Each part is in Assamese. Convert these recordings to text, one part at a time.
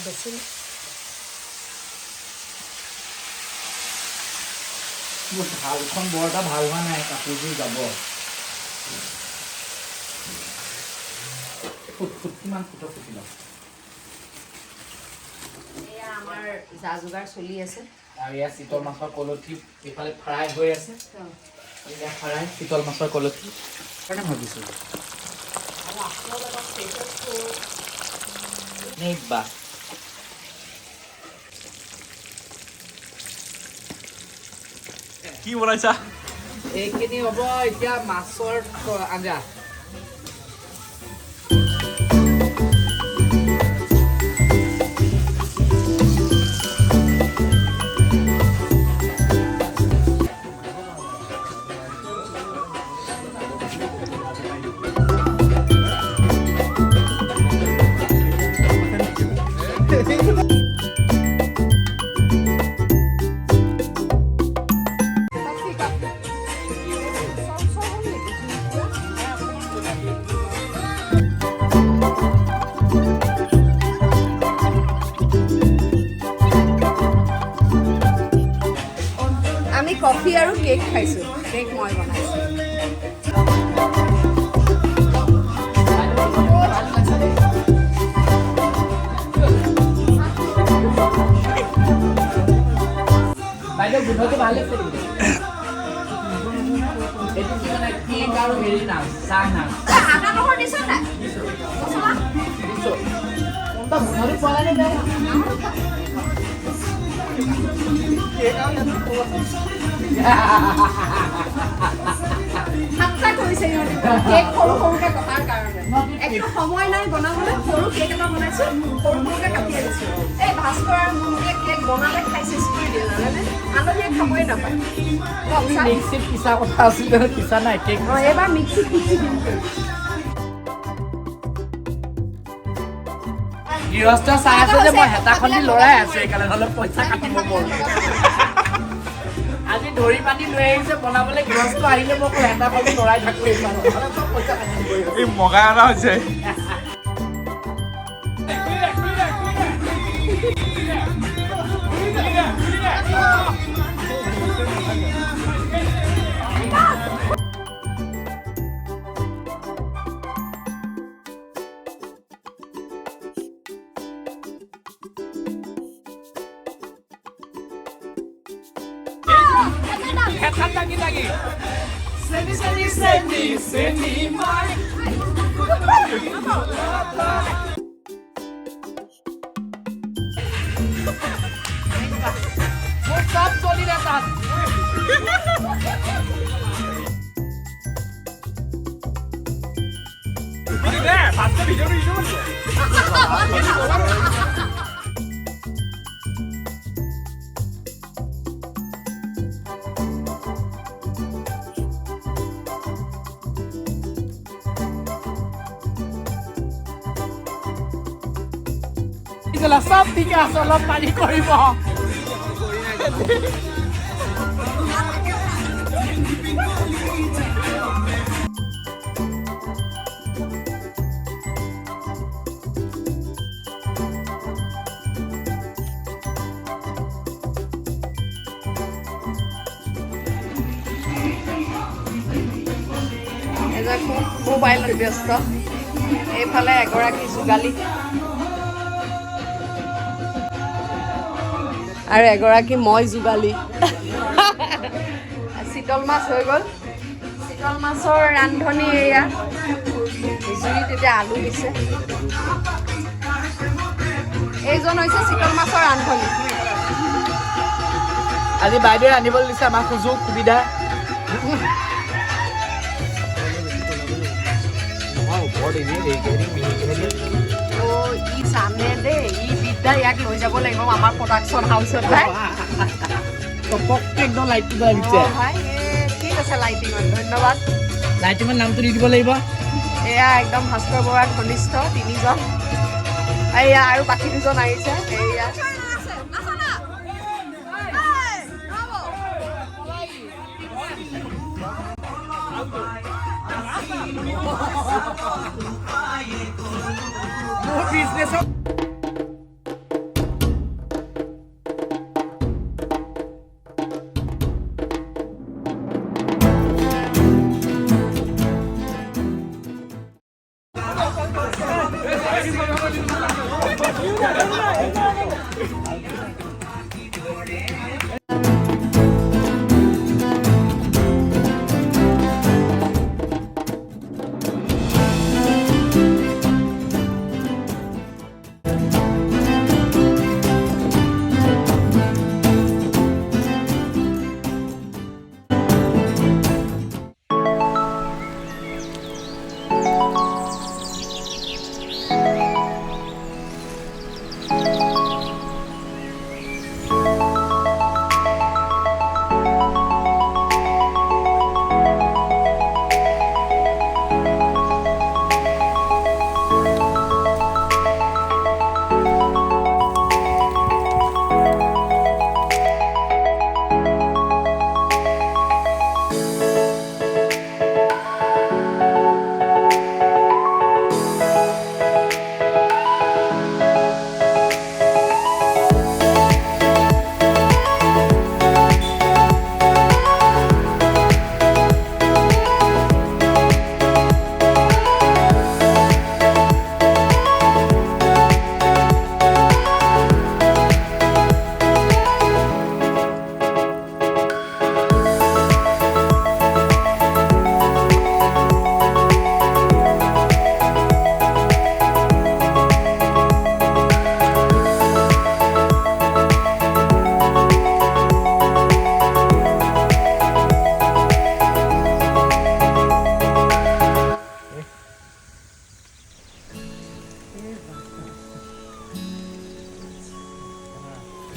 বেছি ভালখন বৰ এটা ভাল হোৱা নাই কাপোৰযোৰ যাব কিমান ফুট ফুটি লওক এয়া আমাৰ যা যোগাৰ চলি আছে আৰু ইয়াত চিতল মাছৰ কলঠি এইফালে ফ্ৰাই হৈ আছে এয়া ফ্ৰাই চিতল মাছৰ কলঠি কাৰণে ভাবিছোঁ নিবা কি বনাইছা এইখিনি হ'ব এতিয়া মাছৰ আঞ্জা আমি কফি আৰু কেক খাইছোঁ কেক মই বনাইছোঁ বাইদেউ গোন্ধটো ভাল লাগিছে এইটো কি মানে কেক আৰু হেৰি নাম চাহ নাম আদা নহৰু দিছে নাই গোন্ধটো পোৱা নাই নে ঠাট্টা কৰিছে ইহঁতে কেক সৰু সৰুকৈ কটাৰ কাৰণে একো সময় নাই বনাবলৈ সৰু কেক এটা বনাইছোঁ সৰু সৰুকৈ কাটি আনিছোঁ এই ভাস্কৰ আৰু মুনুৱে কেক বনালে খাই চেচ কৰি দিয়ে জানেনে আলহীয়ে খাবই নাপায় মিক্সিত পিছা কথা আছিল পিছা নাই কেক এইবাৰ মিক্সিত পিচি দিম গৃহস্থ চাই আছে যে মই হেতাখন দি লৰাই আছো সেইকাৰণে নহ'লে পইচা কাটিব মোৰ আজি ধৰি পাতি লৈ আহিছে বনাবলৈ গৃহস্থ আহিলে মই হেতাখন দি লৰাই থাকো এইবাৰ পইচা কাটিব এই মগা এটা হৈছে lagi. Seni seni seni seni mai. Stop Tony datang. Ini deh, pasti video itu. Jelas tiga solo panik koribo. Mobile ব্যস্ত এইফালে এগৰাকী যোগালী আৰু এগৰাকী মই যোগালী চিতল মাছ হৈ গ'ল চিতল মাছৰ ৰান্ধনি এয়া জুইত এতিয়া আলু দিছে এইজন হৈছে চিতল মাছৰ ৰান্ধনি আজি বাইদেউ ৰান্ধিবলৈ দিছে আমাক সুযোগ সুবিধা ই জানে দেই ই বিদ্যা ইয়াক লৈ যাব লাগিব আমাৰ প্ৰডাকশ্যন হাউচত একদম লাইটটো লাগিছে ঠিক আছে লাইটিঙত ধন্যবাদ লাইটিঙৰ নামটো দি দিব লাগিব এয়া একদম ভাস্কৰ বৰুৱাৰ ঘনিষ্ঠ তিনিজন এয়া আৰু বাকী দুজন আহিছে এয়া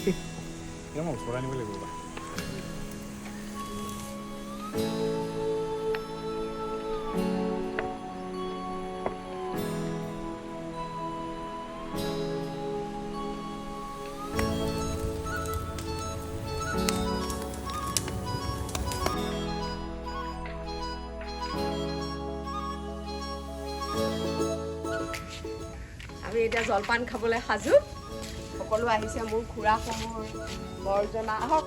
মই ওচৰত আনিব লাগিব বা আমি এতিয়া জলপান খাবলৈ সাজু সকলো আহিছে মোৰ খুৰা সমূহ বৰজনা আহক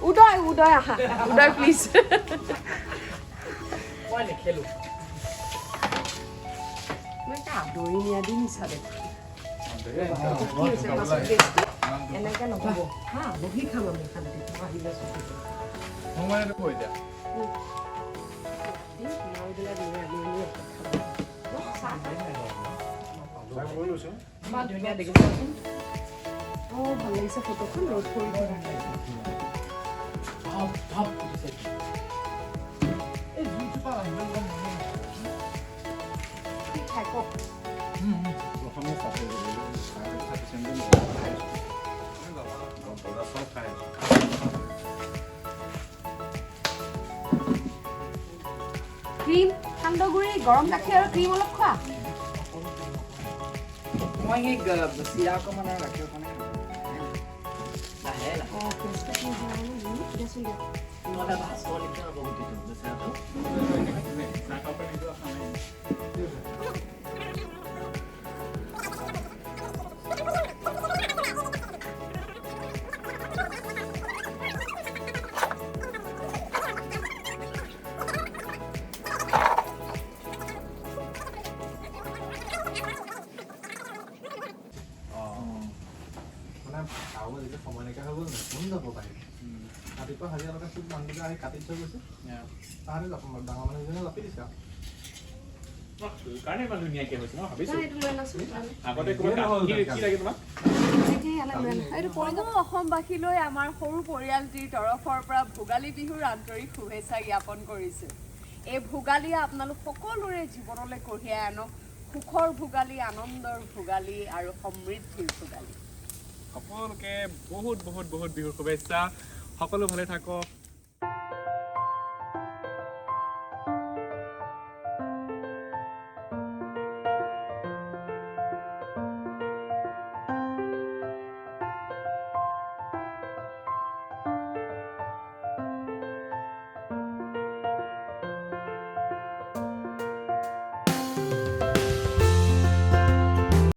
উদয় উদয় আহা উদয় প্লিজ মই নেখেলো মই এটা আদৰি নিয়া দি নিচা দেখোন এনেকে নহ'ব হা বহি খাম আমি শান্তি আহি আছো সময় দেখো এতিয়া ইমান ধুনীয়া দেখিছাচোন ভাল লাগিছে ফটোখন ৰ'দ পৰি ধপ উঠিছে এই জুইটোপা আহিলে গম খাই কওক প্ৰথমে চাপে চব খাই ক্ৰীম সান্দহগুৰি গৰম গাখীৰ আৰু ক্ৰীম অলপ খোৱা মই সেই চিৰা অকণমান আৰু গাখীৰ অকণমান লাহে নহ'লে ভাস্কৰ লিখা হ'ব গোটেইটো চিৰাটো সময় নাইকিয়া হৈ গ'ল কোন যাব পাৰিব ৰাতিপুৱা হাজিৰা চব মানুহকেইটা আহি কাটি থৈ গৈছে তাহাঁতে ডাঙৰ মানুহজনে জাপি দিছে কাৰণে ইমান ধুনীয়াকৈ হৈছে ন ভাবিছোঁ এইটো লৈ নাচোন আগতে ক'ৰবাত কি লাগে তোমাক অসমবাসীলৈ আমাৰ সৰু পৰিয়ালটিৰ তৰফৰ পৰা ভোগালী বিহুৰ আন্তৰিক শুভেচ্ছা জ্ঞাপন কৰিছোঁ এই ভোগালীয়ে আপোনালোক সকলোৰে জীৱনলৈ কঢ়িয়াই আনক সুখৰ ভোগালী আনন্দৰ ভোগালী আৰু সমৃদ্ধিৰ ভোগালী সকলোকে বহুত বহুত বহুত বিহুৰ শুভেচ্ছা সকলো ভালে থাকক